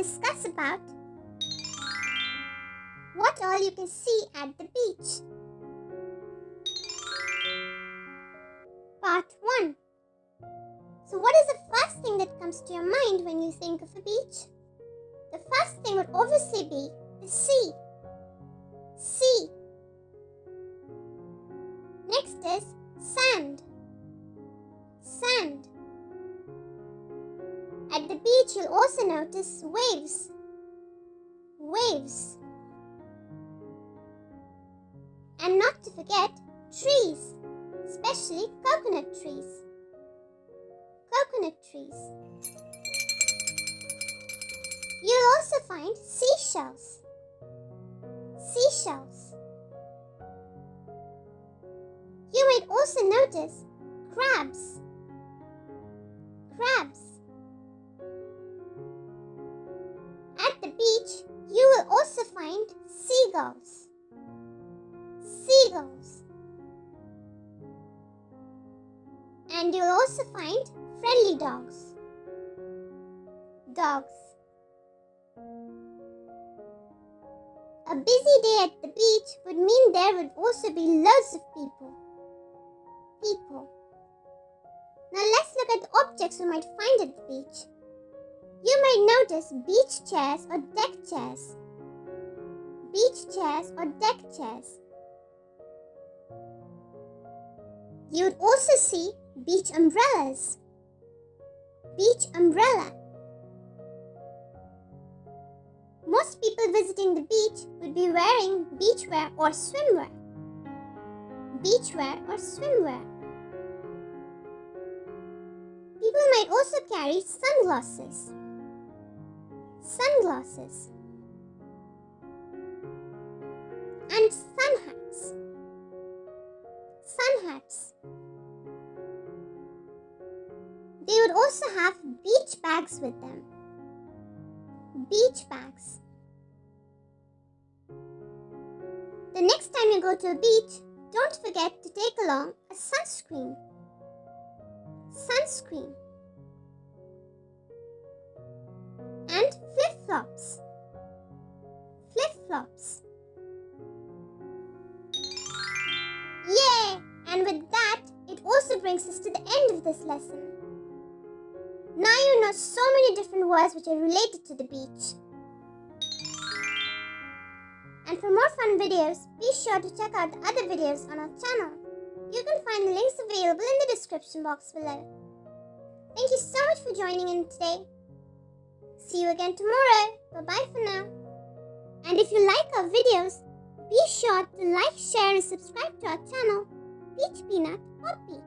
discuss about what all you can see at the beach. Part 1. So what is the first thing that comes to your mind when you think of a beach? The first thing would obviously be the sea. Sea. Next is sand. Sand. At the beach, you'll also notice waves. Waves. And not to forget, trees, especially coconut trees. Coconut trees. You'll also find seashells. Seashells. You might also notice crabs. Crabs. At the beach, you will also find seagulls. Seagulls. And you'll also find friendly dogs. Dogs. A busy day at the beach would mean there would also be loads of people. People. Now let's look at the objects we might find at the beach. You might notice beach chairs or deck chairs. Beach chairs or deck chairs. You would also see beach umbrellas. Beach umbrella. Most people visiting the beach would be wearing beachwear or swimwear. Beachwear or swimwear. People might also carry sunglasses. Sunglasses. And sun hats. Sun hats. They would also have beach bags with them. Beach bags. The next time you go to a beach, don't forget to take along a sunscreen. Sunscreen. And flip-flops. Flip-flops. Yay! And with that, it also brings us to the end of this lesson. Now you know so many different words which are related to the beach. And for more fun videos, be sure to check out the other videos on our channel. You can find the links available in the description box below. Thank you so much for joining in today. See you again tomorrow. Bye-bye for now. And if you like our videos, be sure to like, share and subscribe to our channel, Peach Peanut Poppy.